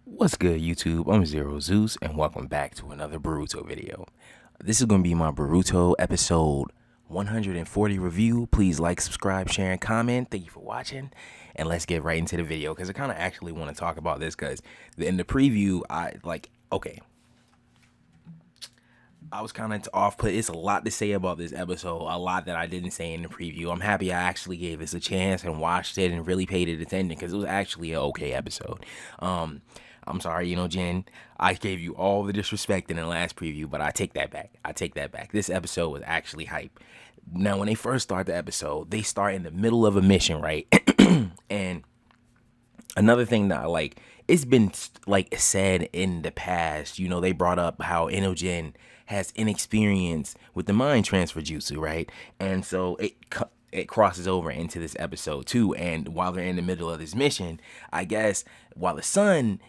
What's good, YouTube? I'm Zero Zeus, and welcome back to another Boruto video. This is going to be my Boruto episode 140 review. Please like, subscribe, share, and comment. Thank you for watching, and let's get right into the video because I kind of actually want to talk about this because in the preview, I was kind of off put. It's a lot to say about this episode, a lot that I didn't say in the preview. I'm happy I actually gave this a chance and watched it and really paid it attention because it was actually an okay episode. I'm sorry, Jen, I gave you all the disrespect in the last preview, but I take that back. This episode was actually hype. Now, when they first start the episode, they start in the middle of a mission, right? And another thing that I like, it's been like said in the past, they brought up how Inogen has inexperience with the mind transfer jutsu, right? And so it crosses over into this episode too. And while they're in the middle of this mission, I guess while the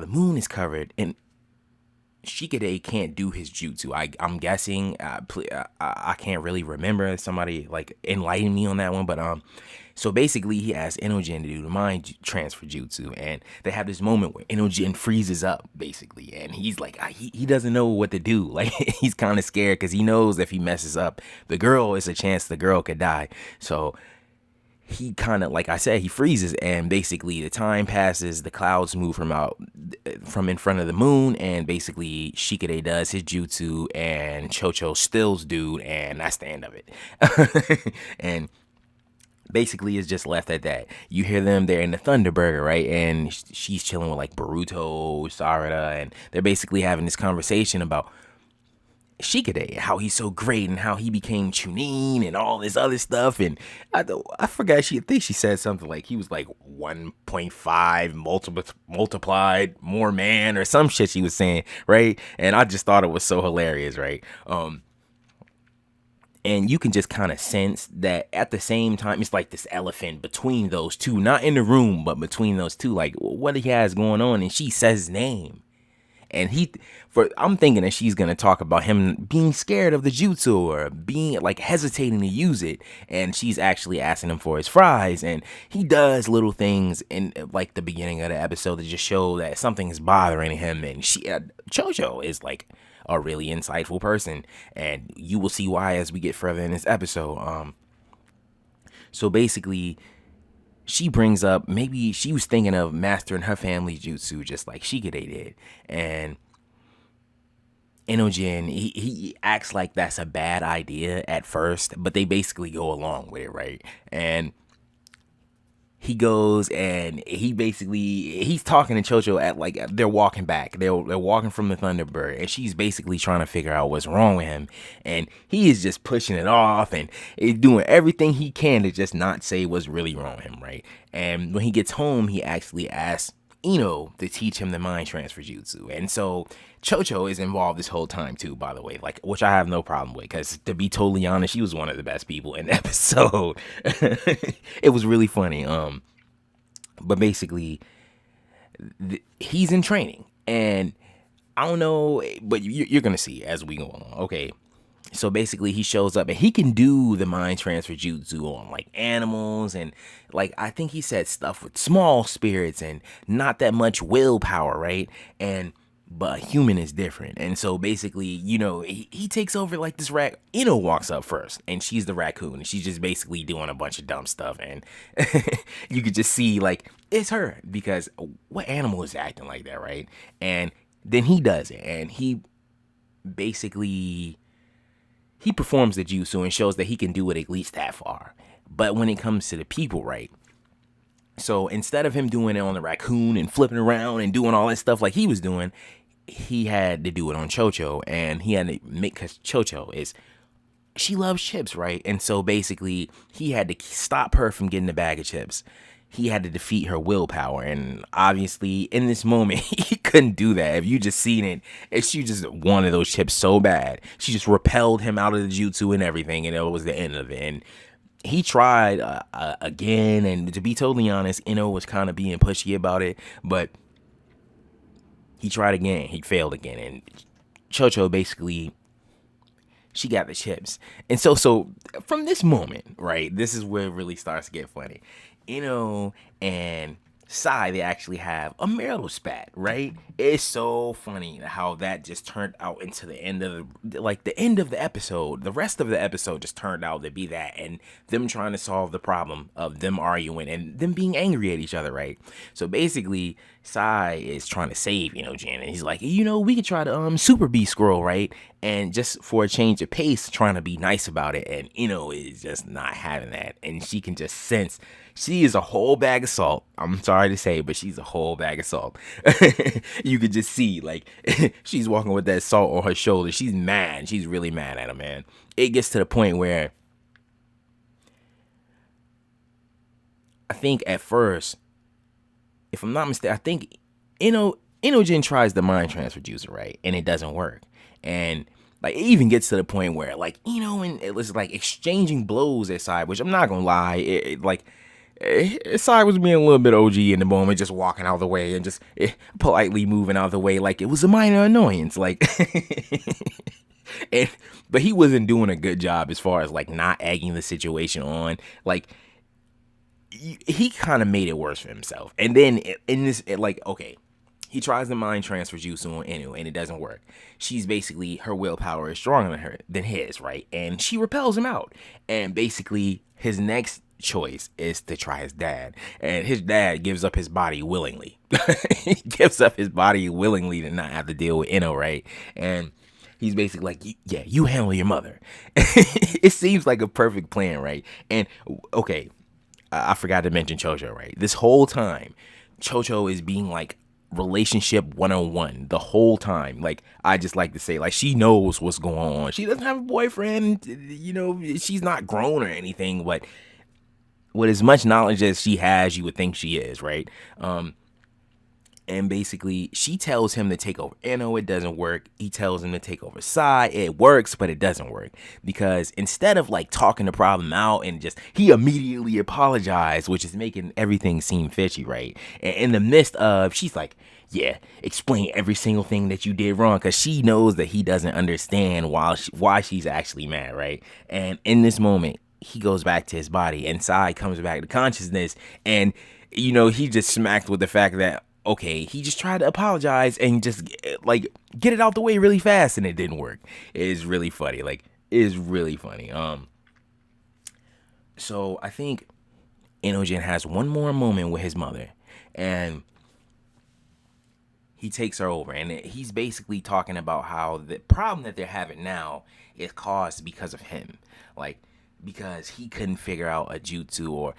moon is covered and Shikade can't do his jutsu. I'm guessing. I can't really remember. Somebody like enlighten me on that one. But so basically he asks Inogen to do the mind transfer jutsu, and they have this moment where Inogen freezes up basically, and he's like he doesn't know what to do. Like he's kind of scared because he knows if he messes up, the girl is a chance the girl could die. So he kind of, like I said, he freezes, and basically the time passes, the clouds move from in front of the moon, and basically Shikade does his jutsu and Chocho stills dude, and that's the end of it. And basically it's just left at that. You hear them there in the Thunderburger, right? And she's chilling with like Boruto, Sarada, and they're basically having this conversation about Shikade, how he's so great and how he became Chunin and all this other stuff. And I forgot, I think she said something like he was like 1.5 multiplied more man or some shit she was saying, right? And I just thought it was so hilarious, right? And you can just kind of sense that at the same time, it's like this elephant between those two, not in the room, but between those two, like what he has going on. And she says his name. And I'm thinking that she's gonna talk about him being scared of the jutsu or being like hesitating to use it, and she's actually asking him for his fries, and he does little things in like the beginning of the episode to just show that something is bothering him, and Chocho is like a really insightful person, and you will see why as we get further in this episode. So basically, she brings up maybe she was thinking of mastering her family jutsu just like Shikade did. And Inogen, he acts like that's a bad idea at first, but they basically go along with it, right? And he goes and he's talking to Chocho at like they're walking back. They're walking from the Thunderbird, and she's basically trying to figure out what's wrong with him, and he is just pushing it off and is doing everything he can to just not say what's really wrong with him, right? And when he gets home, he actually asks Ino to teach him the mind transfer jutsu. And so Chocho is involved this whole time too, by the way, like, which I have no problem with, because to be totally honest, she was one of the best people in the episode. It was really funny. But basically he's in training, and I don't know, but you're gonna see as we go along. Okay, so basically he shows up and he can do the mind transfer jutsu on like animals, and like I think he said stuff with small spirits and not that much willpower, right? And but a human is different. And so basically, he takes over like this Ino walks up first, and she's the raccoon, and she's just basically doing a bunch of dumb stuff, and you could just see like it's her, because what animal is acting like that, right? And then he does it, and he basically he performs the jutsu and shows that he can do it at least that far. But when it comes to the people, right? So instead of him doing it on the raccoon and flipping around and doing all that stuff like he was doing, he had to do it on Chocho, and he had to make, because she loves chips, right? And so basically he had to stop her from getting a bag of chips. He had to defeat her willpower, and obviously in this moment he couldn't do that. If you just seen it, she just wanted those chips so bad, she just repelled him out of the jutsu and everything, and it was the end of it. And he tried again, and to be totally honest, Ino was kind of being pushy about it, but he tried again, he failed again, and Chocho basically, she got the chips. And so from this moment, right, this is where it really starts to get funny. And Sai, they actually have a marital spat, right? It's so funny how that just turned out into the end of the end of the episode. The rest of the episode just turned out to be that, and them trying to solve the problem of them arguing and them being angry at each other, right? So basically, Sai is trying to save, Jan, and he's like, we could try to super be scroll, right? And just for a change of pace, trying to be nice about it, and is just not having that, and she can just sense she is a whole bag of salt. I'm sorry to say, but she's a whole bag of salt. You could just see, like, she's walking with that salt on her shoulder. She's mad. She's really mad at him, man. It gets to the point where I think at first, if I'm not mistaken, I think Inogen tries the mind transfer juicer, right? And it doesn't work. And like it even gets to the point where like and it was like exchanging blows at side, which I'm not gonna lie, Sai was being a little bit OG in the moment, just walking out of the way and just politely moving out of the way like it was a minor annoyance. Like, but he wasn't doing a good job as far as like not egging the situation on. Like, he kind of made it worse for himself. And then in this, okay, he tries the mind transfer juice on Inu, and it doesn't work. She's basically, her willpower is stronger than his, right? And she repels him out. And basically, his next choice is to try his dad. And his dad gives up his body willingly. He gives up his body willingly to not have to deal with Inu, right? And he's basically like, yeah, you handle your mother. It seems like a perfect plan, right? And, okay, I forgot to mention Chocho, right? This whole time, Chocho is being like relationship 101 the whole time. Like, I just like to say, like, she knows what's going on. She doesn't have a boyfriend, she's not grown or anything, but with as much knowledge as she has, you would think she is, right? And basically, she tells him to take over Ino. It doesn't work. He tells him to take over Sai. It works, but it doesn't work. Because instead of, like, talking the problem out and just, he immediately apologized, which is making everything seem fishy, right? And in the midst of, she's like, yeah, explain every single thing that you did wrong. Because she knows that he doesn't understand why she's actually mad, right? And in this moment, he goes back to his body, and Sai comes back to consciousness. And, he just smacked with the fact that, okay, he just tried to apologize and just like get it out the way really fast, and it didn't work. It is really funny. Like, it is really funny. So I think Inogen has one more moment with his mother, and he takes her over, and he's basically talking about how the problem that they're having now is caused because of him. Like, because he couldn't figure out a jutsu, or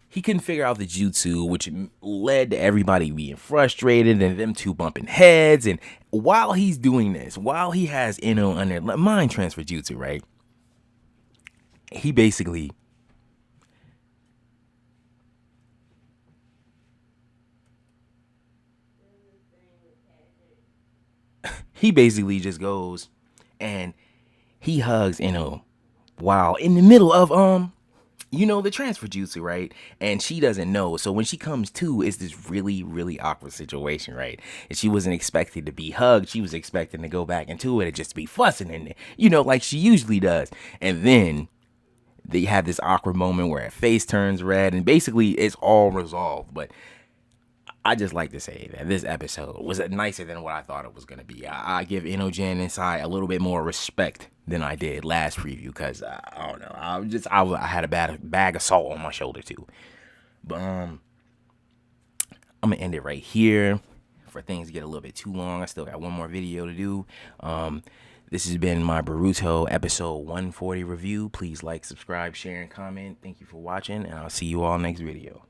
he couldn't figure out the jutsu, which led to everybody being frustrated and them two bumping heads. And while he's doing this, while he has Ino under mind transfer jutsu, right? He basically just goes and he hugs Ino while in the middle of the transfer jutsu, right? And she doesn't know. So when she comes to, it's this really, really awkward situation, right? And she wasn't expecting to be hugged. She was expecting to go back into it and just be fussing in it, like she usually does. And then they have this awkward moment where her face turns red, and basically it's all resolved. But I just like to say that this episode was nicer than what I thought it was going to be. I give Inogen and Sai a little bit more respect than I did last preview, because I don't know. I had a bag of salt on my shoulder too. But I'm gonna end it right here for things to get a little bit too long. I still got one more video to do. This has been my Boruto episode 140 review. Please like, subscribe, share, and comment. Thank you for watching, and I'll see you all next video.